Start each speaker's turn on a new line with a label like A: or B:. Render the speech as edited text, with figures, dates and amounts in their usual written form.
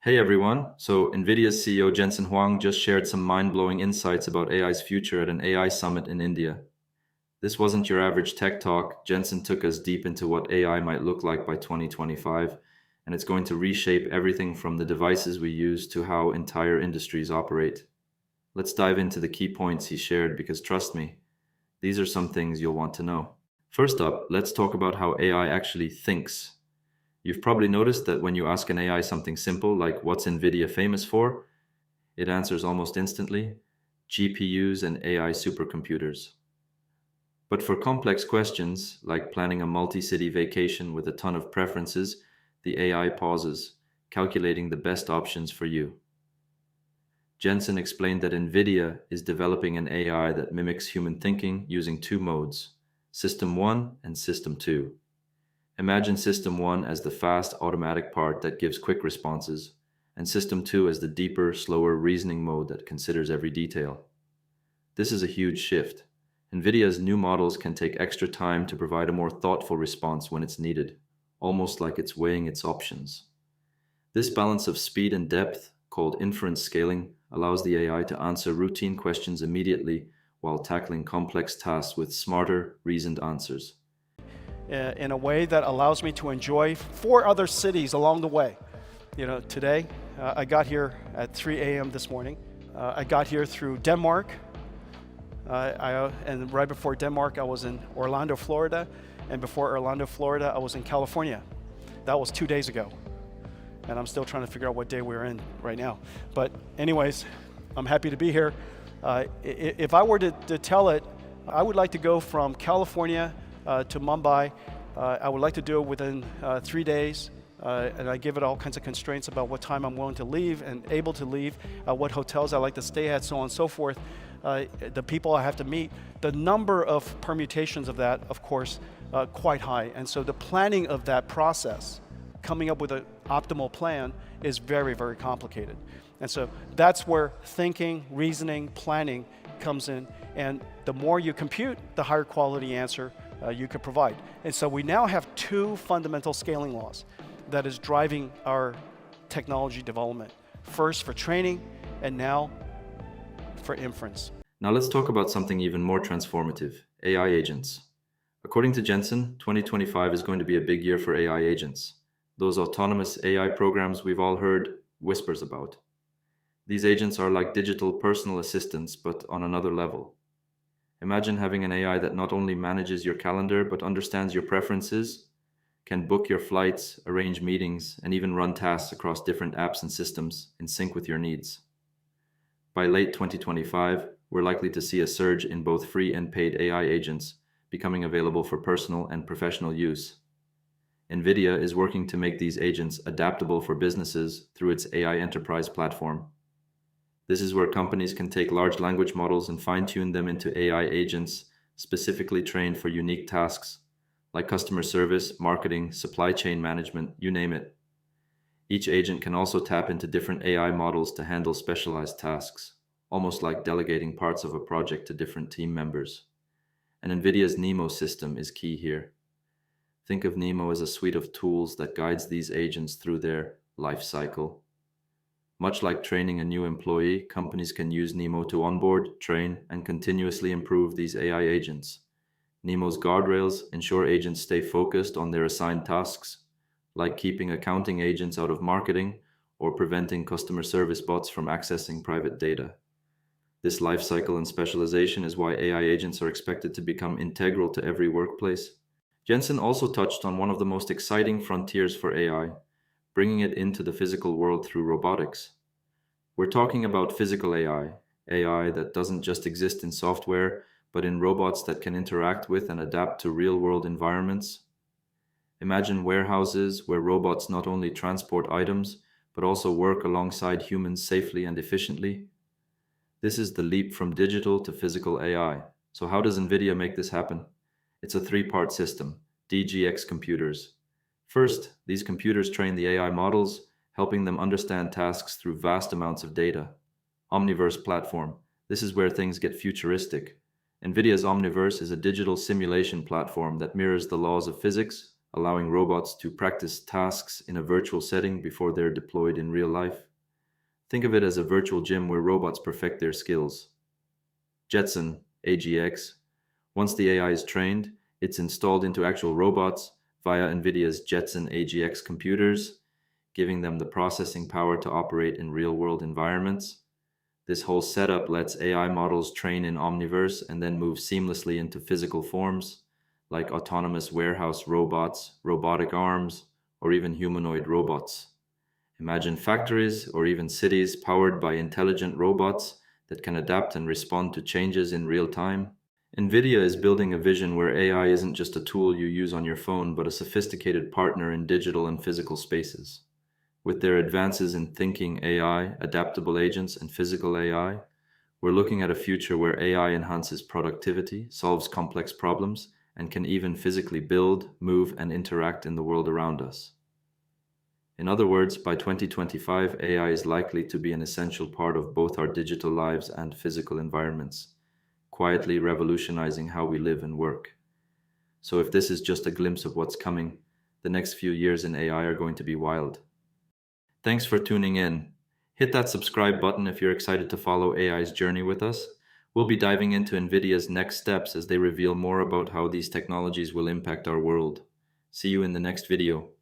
A: Hey everyone. So, NVIDIA's CEO Jensen Huang just shared some mind blowing insights about AI's future at an AI summit in India. This wasn't your average tech talk. Jensen took us deep into what AI might look like by 2025, and it's going to reshape everything from the devices we use to how entire industries operate. Let's dive into the key points he shared because trust me, these are some things you'll want to know. First up, let's talk about how AI actually thinks. You've probably noticed that when you ask an AI something simple like what's NVIDIA famous for, it answers almost instantly GPUs and AI supercomputers. But for complex questions like planning a multi city vacation with a ton of preferences, the AI pauses, calculating the best options for you. Jensen explained that NVIDIA is developing an AI that mimics human thinking using two modes, System 1 and System 2. Imagine System 1 as the fast, automatic part that gives quick responses, and System 2 as the deeper, slower reasoning mode that considers every detail. This is a huge shift. NVIDIA's new models can take extra time to provide a more thoughtful response when it's needed, almost like it's weighing its options. This balance of speed and depth, called inference scaling, allows the AI to answer routine questions immediately while tackling complex tasks with smarter, reasoned answers.
B: In a way that allows me to enjoy four other cities along the way. Today I got here at 3 a.m. this morning. I got here through Denmark, and right before Denmark I was in Orlando, Florida, and before Orlando, Florida I was in California. That was 2 days ago, and I'm still trying to figure out what day we're in right now. But anyways, I'm happy to be here. If I were to tell it, I would like to go from California to Mumbai. I would like to do it within 3 days, and I give it all kinds of constraints about what time I'm willing to leave and able to leave, what hotels I like to stay at, so on and so forth, the people I have to meet. The number of permutations of that, of course, quite high. And so the planning of that process, coming up with an optimal plan, is very, very complicated. And so that's where thinking, reasoning, planning comes in. And the more you compute, the higher quality answer you could provide. And so we now have two fundamental scaling laws that is driving our technology development. First for training, and now for inference.
A: Now let's talk about something even more transformative, AI agents. According to Jensen, 2025 is going to be a big year for AI agents. Those autonomous AI programs we've all heard whispers about. These agents are like digital personal assistants, but on another level. Imagine having an AI that not only manages your calendar, but understands your preferences, can book your flights, arrange meetings, and even run tasks across different apps and systems in sync with your needs. By late 2025, we're likely to see a surge in both free and paid AI agents becoming available for personal and professional use. NVIDIA is working to make these agents adaptable for businesses through its AI enterprise platform. This is where companies can take large language models and fine-tune them into AI agents specifically trained for unique tasks like customer service, marketing, supply chain management, you name it. Each agent can also tap into different AI models to handle specialized tasks, almost like delegating parts of a project to different team members. And NVIDIA's NeMo system is key here. Think of NeMo as a suite of tools that guides these agents through their life cycle. Much like training a new employee, companies can use NeMo to onboard, train, and continuously improve these AI agents. NeMo's guardrails ensure agents stay focused on their assigned tasks, like keeping accounting agents out of marketing or preventing customer service bots from accessing private data. This life cycle and specialization is why AI agents are expected to become integral to every workplace. Jensen also touched on one of the most exciting frontiers for AI, bringing it into the physical world through robotics. We're talking about physical AI, AI that doesn't just exist in software, but in robots that can interact with and adapt to real-world environments. Imagine warehouses where robots not only transport items, but also work alongside humans safely and efficiently. This is the leap from digital to physical AI. So how does NVIDIA make this happen? It's a three-part system, DGX computers. First, these computers train the AI models, helping them understand tasks through vast amounts of data. Omniverse platform. This is where things get futuristic. NVIDIA's Omniverse is a digital simulation platform that mirrors the laws of physics, allowing robots to practice tasks in a virtual setting before they're deployed in real life. Think of it as a virtual gym where robots perfect their skills. Jetson AGX. Once the AI is trained, it's installed into actual robots via NVIDIA's Jetson AGX computers, giving them the processing power to operate in real-world environments. This whole setup lets AI models train in Omniverse and then move seamlessly into physical forms, like autonomous warehouse robots, robotic arms, or even humanoid robots. Imagine factories or even cities powered by intelligent robots that can adapt and respond to changes in real time. NVIDIA is building a vision where AI isn't just a tool you use on your phone, but a sophisticated partner in digital and physical spaces. With their advances in thinking AI, adaptable agents, and physical AI, we're looking at a future where AI enhances productivity, solves complex problems, and can even physically build, move, and interact in the world around us. In other words, by 2025, AI is likely to be an essential part of both our digital lives and physical environments, quietly revolutionizing how we live and work. So if this is just a glimpse of what's coming, the next few years in AI are going to be wild. Thanks for tuning in. Hit that subscribe button if you're excited to follow AI's journey with us. We'll be diving into NVIDIA's next steps as they reveal more about how these technologies will impact our world. See you in the next video.